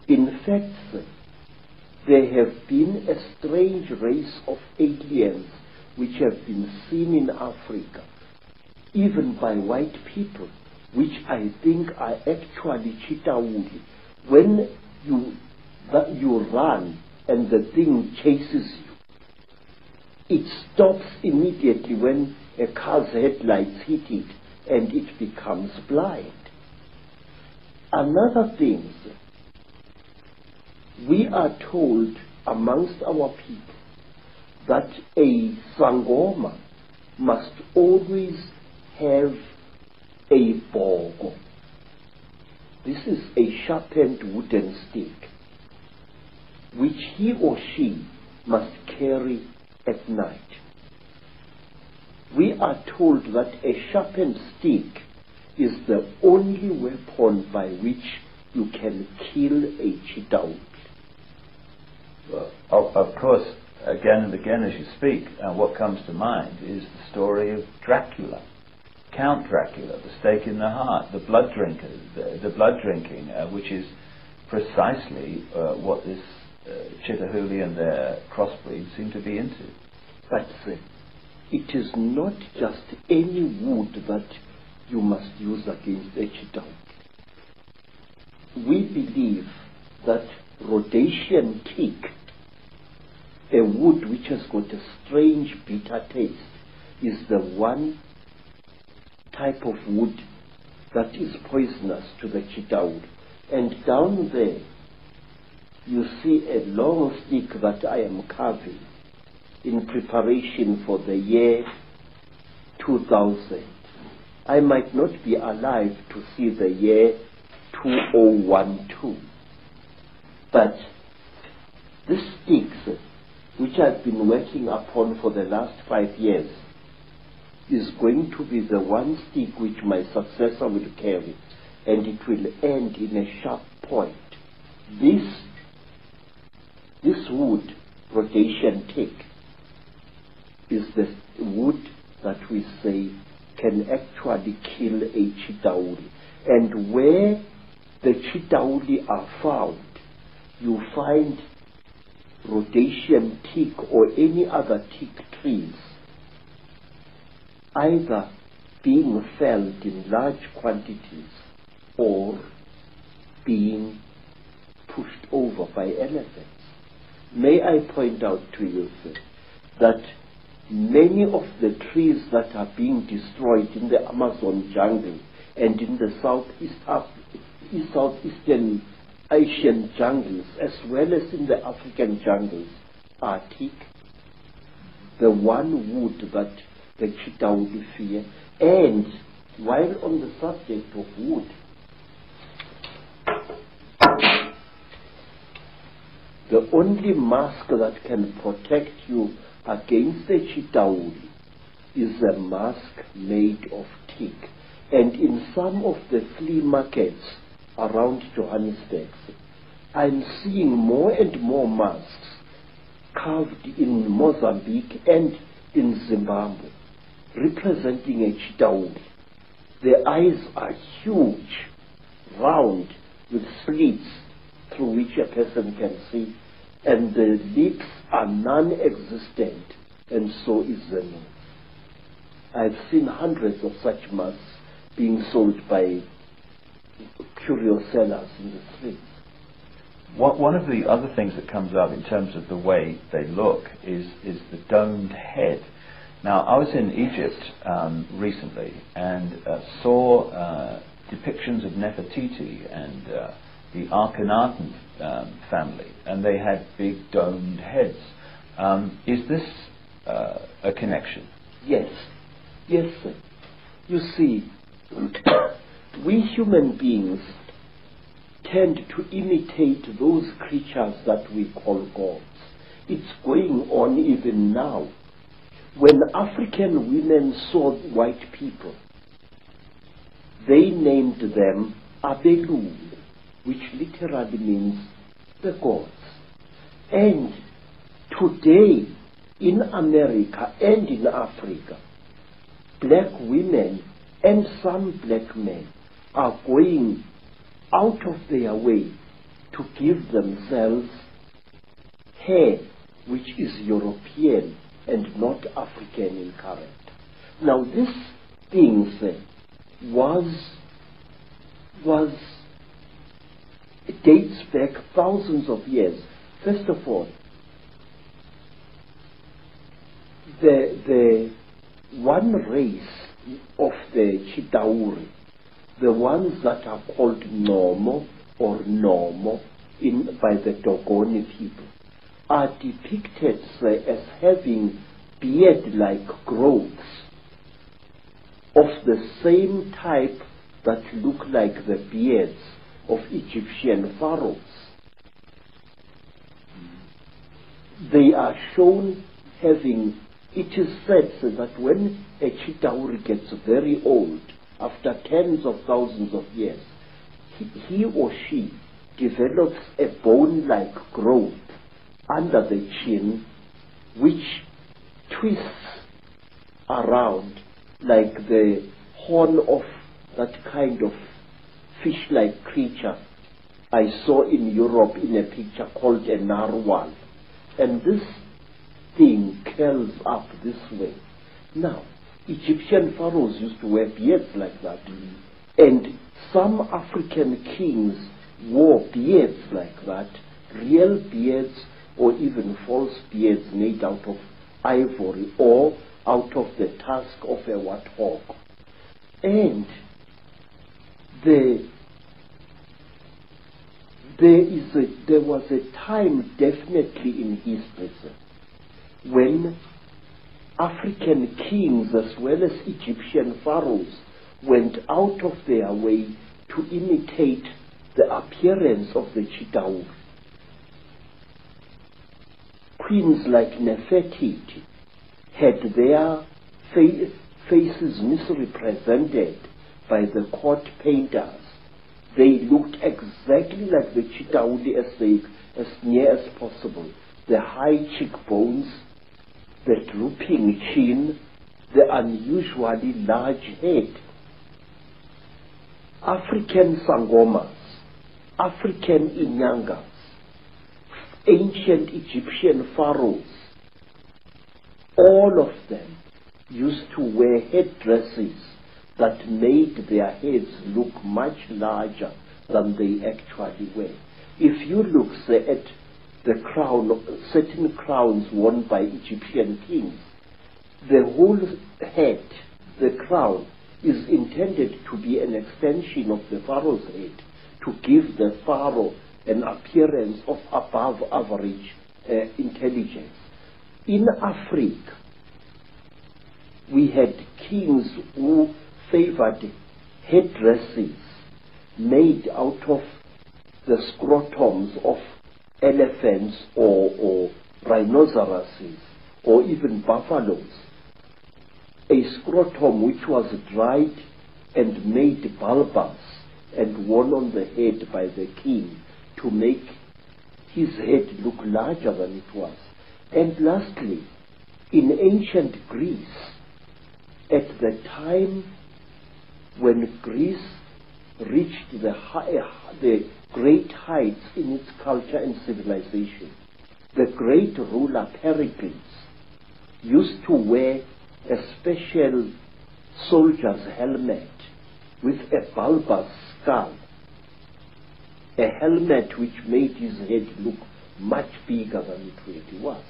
In fact, sir, there have been a strange race of aliens which have been seen in Africa, even by white people, which I think are actually CHITAURI. When you run and the thing chases you, it stops immediately when a car's headlights hit it and it becomes blind. Another thing, we are told amongst our people that a sangoma must always have a bogo. This is a sharpened wooden stick which he or she must carry at night. We are told that a sharpened stick is the only weapon by which you can kill a CHITAURI. Of course, again and again as you speak, what comes to mind is the story of Dracula, Count Dracula, the stake in the heart, the blood drinkers, the blood drinking, which is precisely what this CHITAURI and their crossbreeds seem to be into. But it is not just any wood that you must use against a CHITAURI. We believe that Rhodesian teak, a wood which has got a strange bitter taste, is the one type of wood that is poisonous to the CHITAURI. And down there you see a long stick that I am carving in preparation for the year 2000. I might not be alive to see the year 2012. But this sticks, which I've been working upon for the last 5 years, is going to be the one stick which my successor will carry, and it will end in a sharp point. This wood, Rhodesian teak, is the wood that we say can actually kill a CHITAURI. And where the CHITAURI are found, you find Rhodesian teak or any other teak trees either being felled in large quantities or being pushed over by elephants. May I point out to you, sir, that many of the trees that are being destroyed in the Amazon jungle and in the Southeastern Asian jungles, as well as in the African jungles, are teak, the one wood that the CHITAURI fear. And while on the subject of wood, the only mask that can protect you against the CHITAURI is a mask made of teak. And in some of the flea markets around Johannesburg, I'm seeing more and more masks carved in Mozambique and in Zimbabwe, representing a CHITAURI. The eyes are huge, round, with slits through which a person can see, and the lips are non-existent, and so is the nose. I've seen hundreds of such masks being sold by curio sellers in the streets. One of the other things that comes up in terms of the way they look is the domed head. Now, I was in Egypt recently and saw depictions of Nefertiti and the Akhenaten family, and they had big domed heads. Is this a connection? Yes. Yes, sir. You see, we human beings tend to imitate those creatures that we call gods. It's going on even now. When African women saw white people, they named them Abelulu, which literally means the gods. And today, in America and in Africa, black women and some black men are going out of their way to to give themselves hair which is European and not African in character. Now this thing it dates back thousands of years. First of all, the one race of the CHITAURI, the ones that are called Nomo or Nomo by the Dogoni people, are depicted as having beard-like growths of the same type that look like the beards of Egyptian pharaohs. They are shown having, it is said that when a CHITAURI gets very old, after tens of thousands of years, he or she develops a bone-like growth under the chin which twists around like the horn of that kind of fish-like creature I saw in Europe in a picture called a narwhal. And this thing curls up this way. Now, Egyptian pharaohs used to wear beards like that. And some African kings wore beards like that, real beards or even false beards made out of ivory or out of the tusk of a warthog. And there was a time definitely in history when African kings as well as Egyptian pharaohs went out of their way to imitate the appearance of the CHITAURI. Queens like Nefertiti had their faces misrepresented by the court painters. They looked exactly like the CHITAURI as near as possible. The high cheekbones, the drooping chin, the unusually large head. African sangomas, African inyangas, ancient Egyptian pharaohs, all of them used to wear headdresses that made their heads look much larger than they actually were. If you look, say, at the crown, certain crowns worn by Egyptian kings, the whole head, the crown, is intended to be an extension of the pharaoh's head to give the pharaoh an appearance of above average intelligence. In Africa, we had kings who favored headdresses made out of the scrotums of elephants or rhinoceroses or even buffaloes. A scrotum which was dried and made bulbous and worn on the head by the king to make his head look larger than it was. And lastly, in ancient Greece, at the time when Greece reached the great heights in its culture and civilization, the great ruler Pericles used to wear a special soldier's helmet with a bulbous skull, a helmet which made his head look much bigger than it really was.